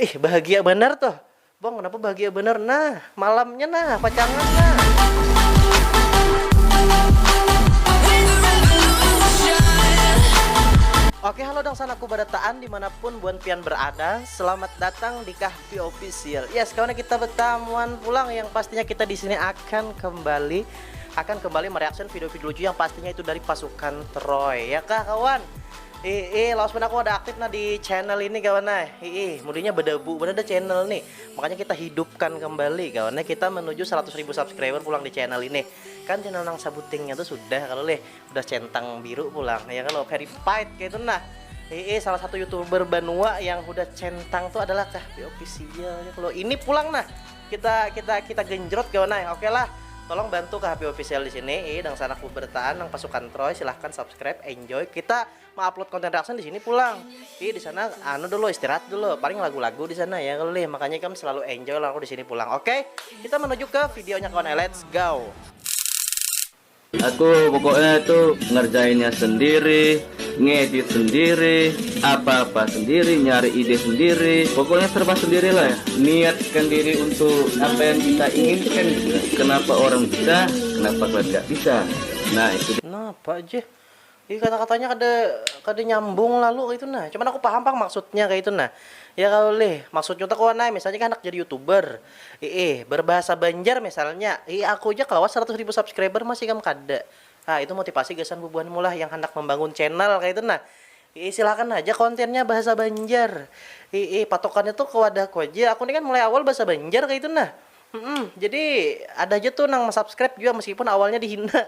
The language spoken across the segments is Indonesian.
Ih, bahagia bener tuh. Bang, kenapa bahagia bener? Nah, malamnya nah, pacangan nah. Oke, halo dong sanaku badataan dimanapun Buan Pian berada. Selamat datang di Kahfi Official. Yes, kawan kita bertamuan pulang yang pastinya kita di sini akan kembali mereaction video-video lucu yang pastinya itu dari pasukan Troy. Ya kah kawan? Laos aku ada aktif nah di channel ini kawan nah. Mudinya berdebu bener channel nih. Makanya kita hidupkan kembali kawan. Kita menuju 100.000 subscriber pulang di channel ini. Kan channel nang sabutingnya tuh sudah kalau udah centang biru pulang. Ya kalau verified kayak itu nah. Salah satu YouTuber Banua yang udah centang tuh adalah Kahfi Official. Kalau ini pulang nah. Kita genjrot kawan nah. Oke lah. Tolong bantu Kahfi Official di sini, dan sanaku bertahan nang pasukan Troy, silahkan subscribe, enjoy. Kita mau upload konten reaction di sini pulang. Di sana dulu istirahat dulu, paling lagu-lagu di sana ya kalau makanya kamu selalu enjoy lah aku di sini pulang. Oke, kita menuju ke videonya kawan, let's go. Aku pokoknya tuh ngerjainnya sendiri, ngedit sendiri, apa-apa sendiri, nyari ide sendiri, pokoknya serba sendiri lah ya. Niatkan diri untuk apa yang kita inginkan. Kenapa orang bisa, kenapa kalian nggak bisa? Nah itu. Kenapa aja? Ini kata-katanya kada nyambung lalu itu nah. Cuman aku paham maksudnya kayak itu nah. Ya kalau maksudnya tuh kawan misalnya kan anak jadi YouTuber. Berbahasa Banjar misalnya. Aku aja kalau 100.000 subscriber masih kamu kada. Nah, itu motivasi gasan bubuhan mulah yang hendak membangun channel kayak itu nah. Silakan aja kontennya bahasa Banjar. Patokannya tuh ke wadahku aja. Aku ini kan mulai awal bahasa Banjar kayak itu nah. Jadi ada aja tuh nang subscribe juga meskipun awalnya dihina.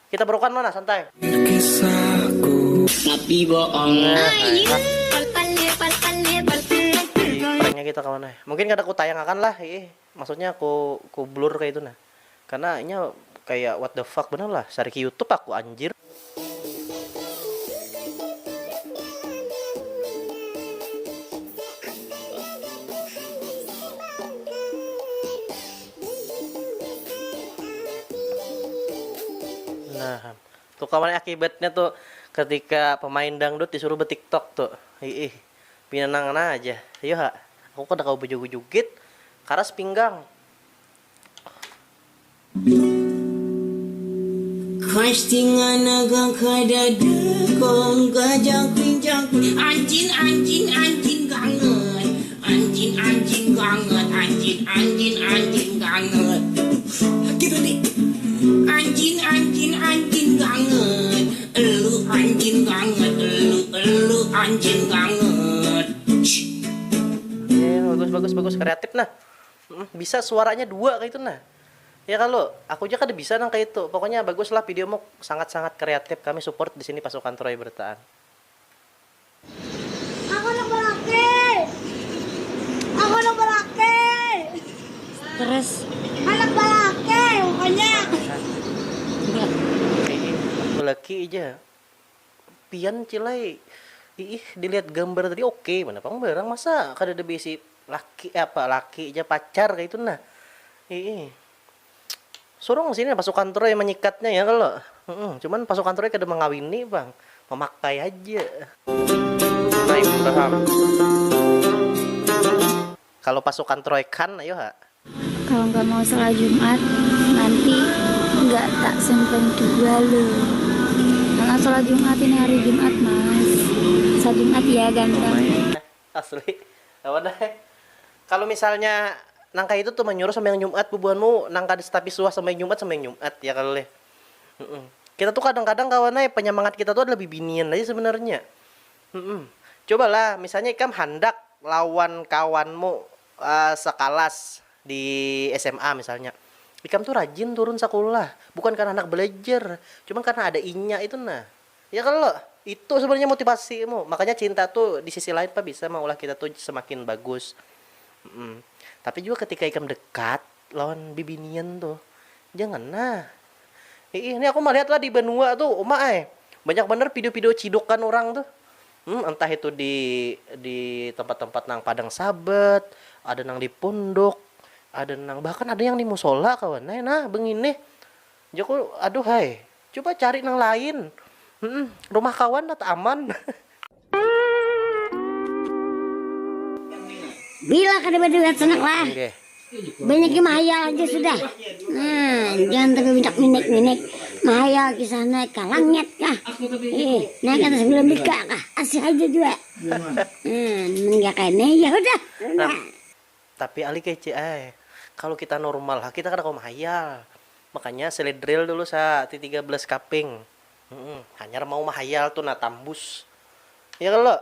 Kita berukan mana santai. Tapi bohong. Pranknya kita kawan mungkin kada aku tayang akan lah. Maksudnya aku blur kayak itu nah. Karena ini kayak what the fuck bener lah. Sari ke YouTube aku anjir. Nah, tuh kawan akibatnya tuh ketika pemain dangdut disuruh bertiktok tuh. Pinanang aja. Ayo ha. Aku kada kau bejugit karas pinggang. Kastingan nagang kada dekong gajang pinjang anjing ganget anjing ganget gitu nih anjing ganget elu anjing ganget elu anjing ganget. Bagus kreatif nah. Bisa suaranya dua kayak itu nah. Ya kalau aku aja kada bisa nang kayak itu. Pokoknya bagus lah videomu sangat-sangat kreatif. Kami support di sini pasukan Troy bertahan. Aku nak berake. Terus Anak berake, pokoknya. Aku laki aja. Pian cilai. Dilihat gambar tadi oke, mana pang barang masa kada ada besi laki aja pacar kayak itu nah. Suruh sini pasukan Troy menyikatnya ya kalau. Cuman pasukan Troy kada mengawini bang, memakai aja. Naik paham. Kalau pasukan Troy kan, ayo ha. kalau nggak mau sholat Jumat nanti nggak tak simpen dua loh. Karena sholat Jumat ini hari Jumat mas. Sholat Jumat ya ganteng. Asli. Apa deh? Kalau misalnya nangka itu tuh menyuruh sama yang Jumat bubuanmu nangka di tapi suah sama yang Jumat ya kalau Kita tuh kadang-kadang kawannya penyemangat kita tuh lebih binian aja sebenarnya. Cobalah misalnya ikam hendak lawan kawanmu sekelas di SMA misalnya. Ikam tuh rajin turun sekolah, bukan karena anak belajar, cuma karena ada inya itu nah. Ya kalau itu sebenarnya motivasimu. Makanya cinta tuh di sisi lain bisa mengolah kita tuh semakin bagus. Tapi juga ketika ikam dekat lawan bibinian tuh, jangan nah. Ini aku melihat lah di Benua tuh, banyak bener video-video cidokan orang tuh. Entah itu di tempat-tempat nang Padang Sabet, ada nang di pondok, ada nang bahkan ada yang di musola kawan. Nah, begini. Joko aduh coba cari nang lain. Rumah kawan tak aman. Bila kada berduit senang lah. Oke. Banyak yang mahayal aja sudah. Nah, jangan terlalu banyak minik. Mahayal ke sana ke langit kah? Naik atas belum bika kah? Asik aja juga. Menggak kene ya udah. Nah, tapi Ali kece kalau kita normal, kita kan kau mahayal. Makanya seledril dulu sa 13 kaping. Hanya mau mahayal tuh tambus. Ya kalau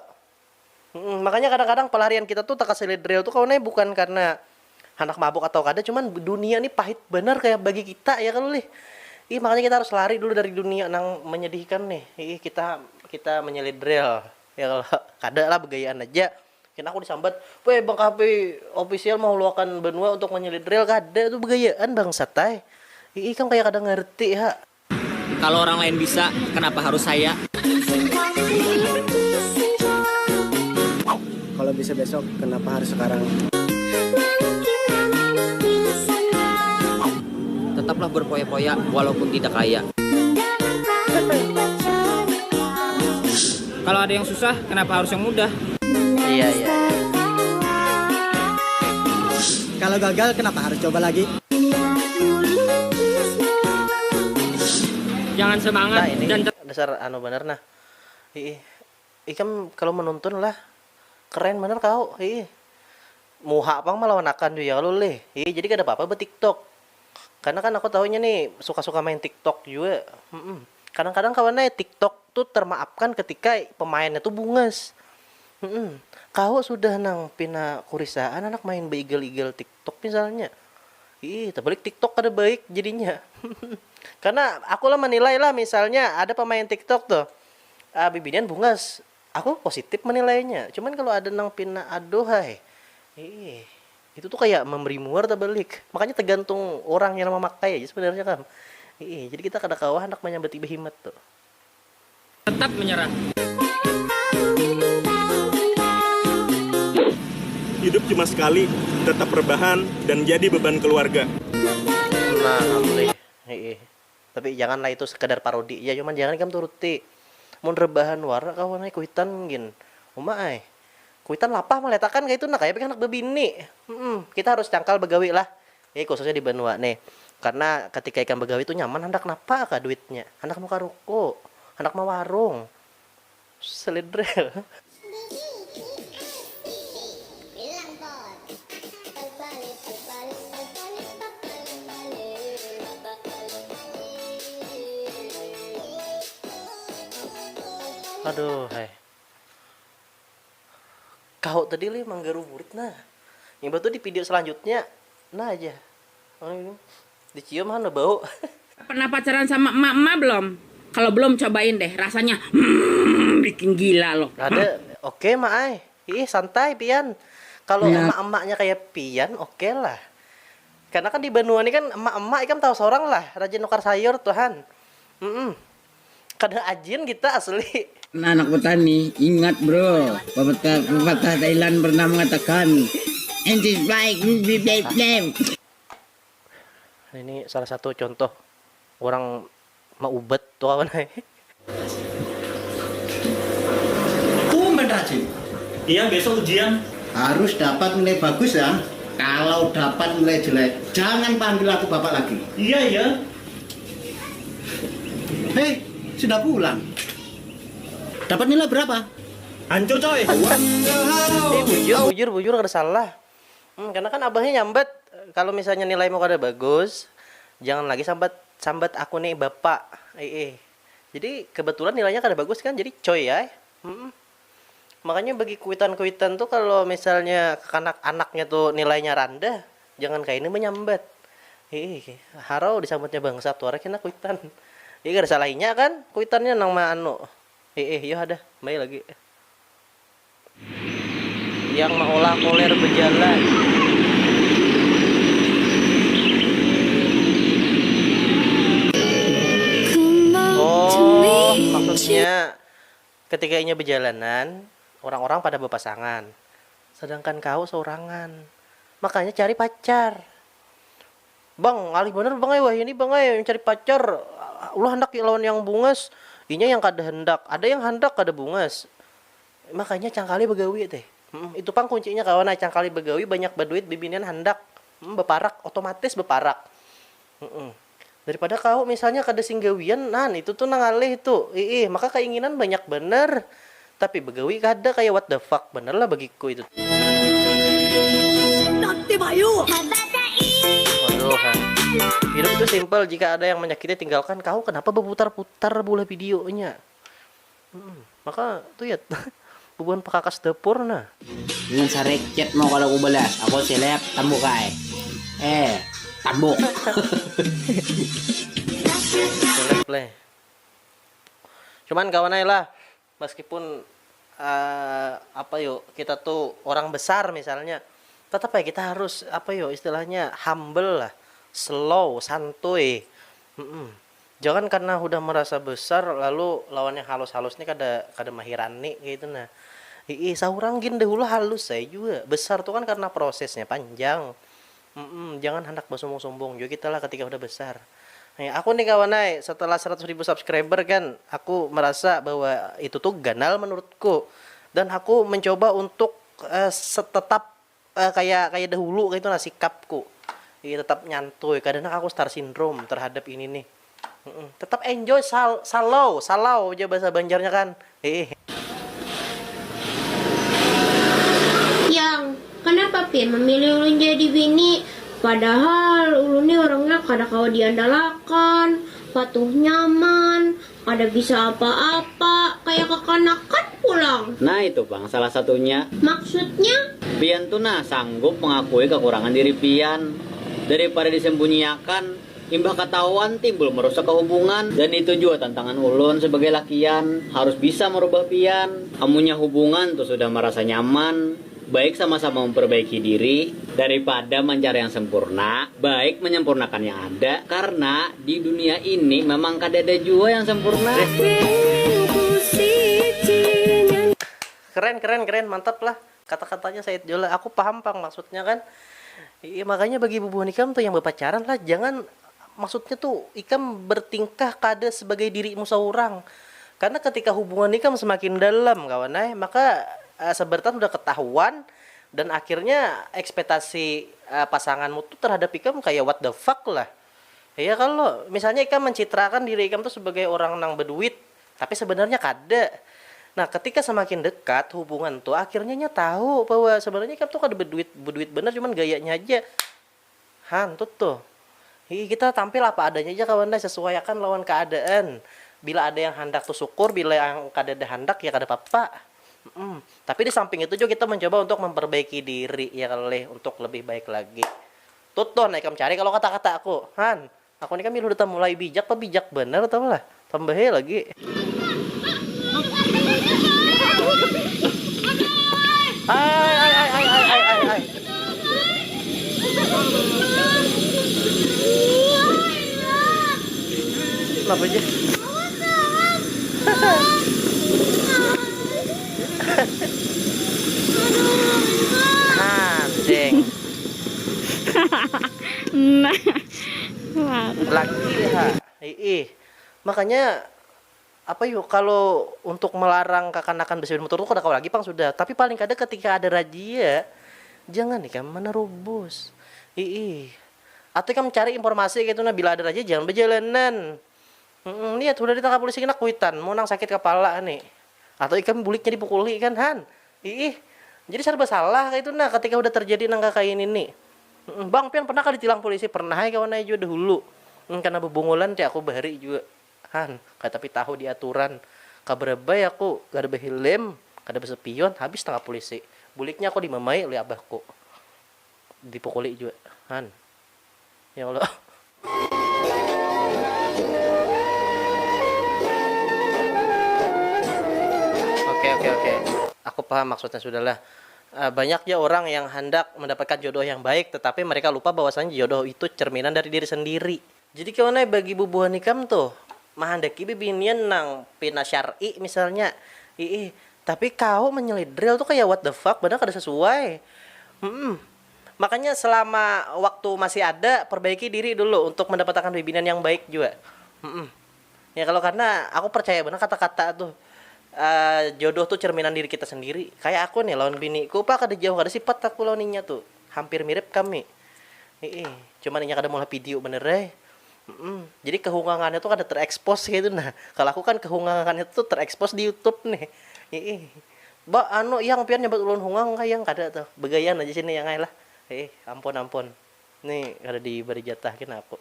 makanya kadang-kadang pelarian kita tuh tak seledril tuh kawannya bukan karena anak mabuk atau kada, cuman dunia ini pahit bener kayak bagi kita ya kalau makanya kita harus lari dulu dari dunia yang menyedihkan nih. Kita menyelidril ya kalau kada lah begayaan aja. Kena aku disambat, "Weh, Bang KP official mau luakan benua untuk menyelidril." Kada itu begayaan bangsat ay. Kan kayak kada ngerti ya. Kalau orang lain bisa, kenapa harus saya? Kalau bisa besok, kenapa harus sekarang? Tetaplah berpoya-poya walaupun tidak kaya. Kalau ada yang susah, kenapa harus yang mudah? Iya. Kalau gagal, kenapa harus coba lagi? Jangan semangat Nah, ini dan dasar bener nah. Kan kalau menonton lah keren bener kau. Muha pang melawan akan ya lu leh. Jadi kada apa-apa buat TikTok. Karena kan aku tahunya nih suka-suka main TikTok juga. Kadang-kadang kawannya TikTok tuh termaafkan ketika pemainnya tuh bungas. Kau sudah nang pina kurisaan anak main beigel-igel TikTok misalnya. Terbalik TikTok kada baik jadinya. Karena aku lah menilai lah misalnya ada pemain TikTok tuh. Bibinan bungas. Aku positif menilainya. Cuman kalau ada nang pina aduhai. Itu tuh kayak memberi muar terbalik. Makanya tergantung orang yang memakai aja sebenarnya kan. Jadi kita kada kawah anak menyambat ibu himat tuh. tetap menyerah. Hidup cuma sekali, tetap rebahan dan jadi beban keluarga. Nah, boleh. Tapi janganlah itu sekedar parodi. Ya cuman jangan kamu turuti. Mun rebahan wara kawan kuitan gin. Umai. Kuitan lapah meletakan kayak itu nak kayak anak bebini. Kita harus cangkal begawi lah. Khususnya di Banua nih. Karena ketika ikan begawi itu nyaman hendak napa kah duitnya? Hendak muka ruko, hendak mau warung. Selidrel. Aduh, hai. Kau tadi li manggaru murid nah. Yang batu di video selanjutnya, nah aja. Dicium mana bau. Pernah pacaran sama emak-emak belum? Kalau belum cobain deh, rasanya bikin gila loh. Ada, oke mak ai. Santai pian. Kalau emak-emaknya kayak pian, oke lah. Karena kan di Banua ini kan emak-emak kan tahu seorang lah, rajin nukar sayur Tuhan. Kadang ajin kita asli. Nah, anak petani, ingat bro, pepatah Thailand pernah mengatakan, "And this bike will be them." Ini salah satu contoh orang mau ubat tuh kawan. Tumben rajin. Iya, besok ujian. Harus dapat nilai bagus ya. Kalau dapat nilai jelek, jangan panggil aku bapak lagi. Iya, iya. Hei, sudah pulang. Dapat nilai berapa? Hancur coy. Bujur kada salah. Karena kan abahnya nyambat kalau misalnya nilai mau kada bagus, jangan lagi sambat aku nih bapak. Jadi kebetulan nilainya kada bagus kan, jadi coy ya. Makanya bagi kuitan-kuitan tuh kalau misalnya anak-anaknya tuh nilainya rendah, jangan kayak ini menyambat. Harau disambutnya bangsa tuh kena kuitan. Kada salahnya kan kuitannya nang anu. Yo ada, baik lagi. Yang maulah koler berjalan. Oh, maksudnya ketika ini berjalanan, orang-orang pada berpasangan. Sedangkan kau seorangan. Makanya cari pacar. Bang, alih bener bang wah ini bang yang cari pacar. Ulah hendak lawan yang bungas. Inya yang kada hendak, ada yang hendak kada bungas. Makanya cangkali begawi teh. Itu pang kuncinya kawan, acang kali begawi banyak berduit bibinian hendak beparak, otomatis beparak. Daripada kau misalnya kada singgawian, itu tuh nangalih itu. Maka keinginan banyak bener. Tapi begawi kada kayak what the fuck, bener lah bagiku itu. Waduh, hidup itu simpel, jika ada yang menyakiti tinggalkan, kau kenapa berputar-putar bola videonya? Maka tuh ya bubuhan pekakas dapur nah. Dengan sarek chat mau kalau aku balas, aku seleb tambuk ay. Tambuk. Play. Cuman kawan aja lah, meskipun kita tuh orang besar misalnya, tetap ya kita harus istilahnya humble lah, slow, santuy. Jangan karena udah merasa besar lalu lawannya halus-halus nih kada mahiran nih gitu nah. Saurang gin dahulu halus saya juga. Besar tuh kan karena prosesnya panjang. Jangan hendak bersombong-sombong juga kita lah ketika udah besar. Aku nih kawan setelah 100.000 subscriber kan, aku merasa bahwa itu tuh ganal menurutku. Dan aku mencoba untuk tetap kayak dahulu gitu nah sikapku. Tetap nyantuy. Kadang aku star syndrome terhadap ini nih. Tetap enjoy, salau aja bahasa Banjarnya kan. Yang kenapa Pin memilih ulun jadi bini? Padahal ulun ini orangnya kada kau diandalkan, patuh nyaman, ada bisa apa-apa, kayak kekanakan pulang. Nah itu bang, salah satunya. Maksudnya? Pian tuh sanggup mengakui kekurangan diri Pian. Daripada disembunyikan, imbah ketahuan timbul merusak hubungan. Dan itu juga tantangan ulun sebagai lakian, harus bisa merubah Pian. Amunya hubungan tuh sudah merasa nyaman, baik sama-sama memperbaiki diri daripada mencari yang sempurna, baik menyempurnakan yang ada. Karena di dunia ini memang kada ada juga yang sempurna. Keren, mantap lah kata-katanya Said Jola. Aku paham pang maksudnya kan. Makanya bagi bubuhan ikam tuh yang berpacaran lah, jangan maksudnya tuh ikam bertingkah kada sebagai dirimu seorang. Karena ketika hubungan ikam semakin dalam kawan maka sebertan udah ketahuan dan akhirnya ekspektasi pasanganmu tuh terhadap ikam kayak what the fuck lah. Ya kalau misalnya ikam mencitrakan diri ikam tuh sebagai orang nang berduit, tapi sebenarnya kada. Nah, ketika semakin dekat hubungan tuh akhirnya tahu bahwa sebenarnya ikam tuh kada berduit bener, cuman gayanya aja. Hantut tuh. Kita tampil apa adanya aja kawan, sesuaikan lawan keadaan. Bila ada yang hendak tuh syukur, bila yang kada ada hendak ya kada apa-apa. Tapi di samping itu juga kita mencoba untuk memperbaiki diri ya kali untuk lebih baik lagi. Tuh naik kamu cari kalau kata-kata aku, aku ini kan udah mulai bijak, apa bijak bener tau lah, tambahnya lagi. Ay. Kenapa aja? Anjing. Lagi makanya kalau untuk melarang kekanakan bersepeda motor itu kada lagi pang sudah, tapi paling kada ketika ada razia jangan nih kan menerobos. Atau kan cari informasi gitu bila ada razia jangan berjalanan. Lihat udah ditangkap polisi kena kuitan, mau nang sakit kepala nih. Atau ikan buliknya dipukuli kan jadi serba salah kayak itu ketika udah terjadi nang kayak ini. Bang Pian pernah kali ditilang polisi? Pernah kawan juga dahulu. Karena bebungulan aku bahari juga. Tapi tahu di aturan. Kabarabay aku gak ada behilem, gak ada besepion, habis tengah polisi. Buliknya aku dimamai oleh abahku. Dipukuli juga. Ya Allah. Oke. Aku paham maksudnya sudahlah. Banyak ya orang yang hendak mendapatkan jodoh yang baik, tetapi mereka lupa bahwasanya jodoh itu cerminan dari diri sendiri. Jadi kawan bagi bubuhan ikam tuh mahandaki bibinian nang pina syar'i misalnya. Tapi kau menyelidril tuh kayak what the fuck, benar kada sesuai. Makanya selama waktu masih ada, perbaiki diri dulu untuk mendapatkan bibinan yang baik juga. Ya kalau karena aku percaya benar kata-kata tuh. jodoh tuh cerminan diri kita sendiri. Kayak aku nih lawan biniku, pak kada jauh kada sifat aku lawan ninya tuh. Hampir mirip kami. Cuman ninya kada mau video bener deh. Jadi kehungangannya tuh kada terekspos gitu. Nah, kalau aku kan kehungangannya tuh terekspos di YouTube nih. Ba yang pian nyebat ulun hungang kayang kada tuh. Begayan aja sini yang lah. Ampun. Nih kada diberi jatahkin aku.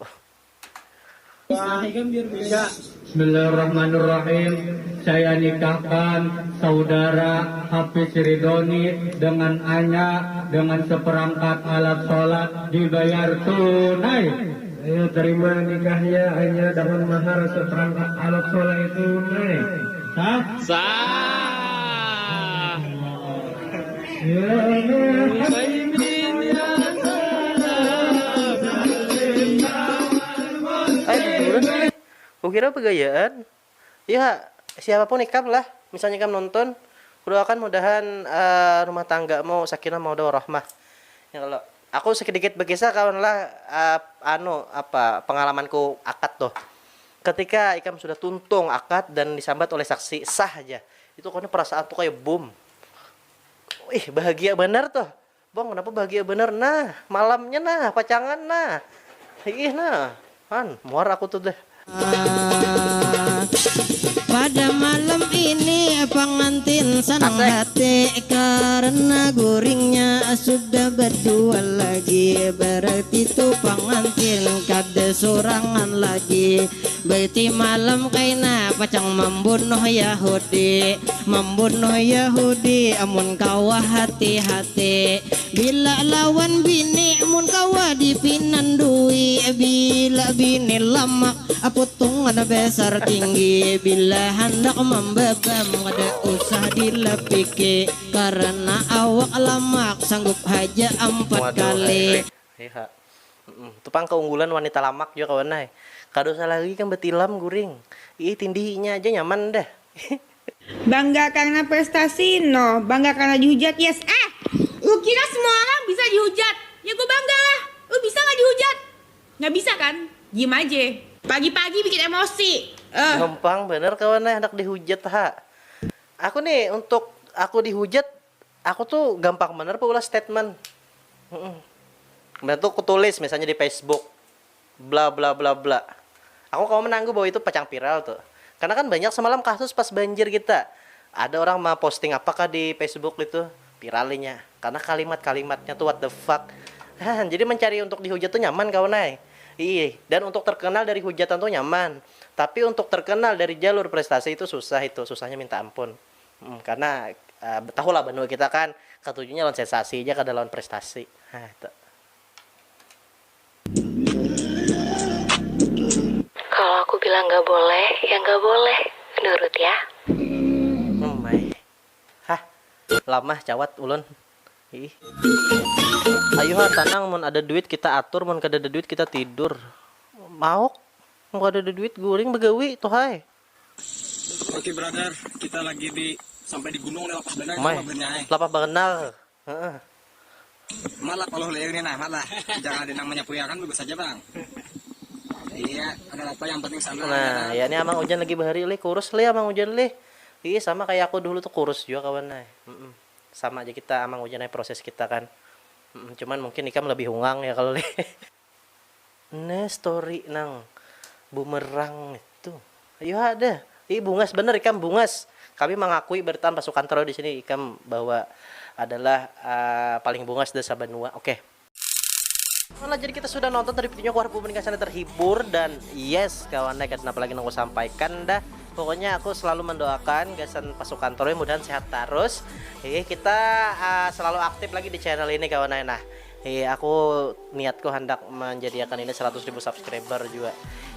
Bismillahirrahmanirrahim. Saya nikahkan saudara Hafiz Ridoni dengan Anya dengan seperangkat alat sholat dibayar tunai. Ayo terima nikahnya Anya dengan mahar seperangkat alat sholat tunai. Sah. Kukira pegayaan. Ya, siapapun ikam lah. Misalnya ikam nonton, doakan mudahan rumah tangga mau sakinah mawaddah warahmah. Ya kalau aku sedikit berkisah kawan lah pengalamanku akad tuh. Ketika ikam sudah tuntung akad dan disambat oleh saksi sah aja. Itu kan perasaan tuh kayak boom. Bahagia bener tuh. Bang, kenapa bahagia bener? Nah, malamnya nah, pacangan nah. Muar aku tuh deh. Pada malam ini pengantin senang hati karena guringnya sudah berdua lagi. Berarti itu pengantin kada sorangan lagi. Berarti malam kaina pacang membunuh Yahudi. Amun kawa hati-hati. Bila lawan bini amun kawa dipinandui. Bila bini lamak aputung ada besar tinggi. Bila hendak membebam ada usah dilepiki. Karena awak lamak sanggup haja 4 kali. Itu pang keunggulan wanita lamak juga kawan nai. Kado salah lagi kan betilam guring. Tindihinya aja nyaman dah. Bangga karena prestasi, no. Bangga karena dihujat, yes. Lu kira semua orang bisa dihujat? Ya gue bangga lah. Lu bisa gak dihujat? Gak bisa kan? Diem aja. Pagi-pagi bikin emosi. Gampang bener kawan hendak dihujat ha. Aku nih untuk aku dihujat, aku tuh gampang bener pula statement. Kemudian tuh aku tulis misalnya di Facebook, bla bla bla bla. Aku kalau menangguh bahwa itu pacang viral tuh. Karena kan banyak semalam kasus pas banjir kita. Ada orang mau posting apakah di Facebook itu viralnya. Karena kalimat-kalimatnya tuh what the fuck. Jadi mencari untuk dihujat tuh nyaman kawan nai. Dan untuk terkenal dari hujatan tuh nyaman. Tapi untuk terkenal dari jalur prestasi itu susah, itu susahnya minta ampun. Karena tahulah benua kita kan ketujuhnya lawan sensasi aja kada lawan prestasi. Itu. Kalau aku bilang nggak boleh, ya nggak boleh. Nurut ya. Lama cawat ulun. Ayo tanang mun ada duit kita atur, mun kada ada duit kita tidur. Mau kada ada duit guring begawi tuh hai. Oke brother, kita lagi sampai di gunung Lapas Benang. Lapas Benang. Malah kalau lihat ini malah jangan ada namanya puyakan bagus saja bang. Iya, ada apa yang penting sama. Nah, ya ini Amang Ujan lagi bahari kurus Amang Ujan Iya sama kayak aku dulu tuh kurus juga kawan Sama aja kita Amang Ujan proses kita kan. Cuman mungkin ikam lebih hungang ya kalau story nang bumerang itu. Ayo ada. Bungas bener ikam bungas. Kami mengakui bertahan pasukan teror di sini ikam bahwa adalah paling bungas dari Sabanua. Oke. Nah, jadi kita sudah nonton dari videonya, aku harap komunikasinya terhibur dan yes kawan kenapa lagi nunggu sampaikan dah. Pokoknya aku selalu mendoakan gasan pasukan Troy mudahan sehat terus. Kita selalu aktif lagi di channel ini kawan. Nah, aku niatku hendak menjadikan ini 100.000 subscriber juga.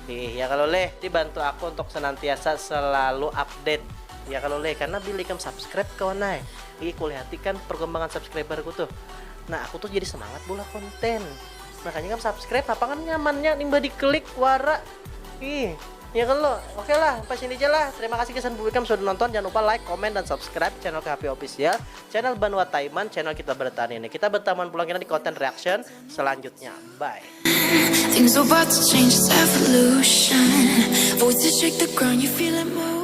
Ya kalau dibantu aku untuk senantiasa selalu update. Ya kalau karena bila kamu subscribe kawan kulihatikan perkembangan subscriberku tuh. Nah, aku tuh jadi semangat bola konten. Makanya kamu subscribe apa kan nyamannya nimba diklik wara. Ya kalau oke lah pas ini aja lah. Terima kasih kesan publikam sudah nonton. Jangan lupa like, comment dan subscribe channel KHP Official, channel Banua Taiman, channel kita bertahan ini. Kita bertahan pulang kita di konten reaction selanjutnya. Bye. Things about to change, it's evolution. Voices shake the ground, you feel it more.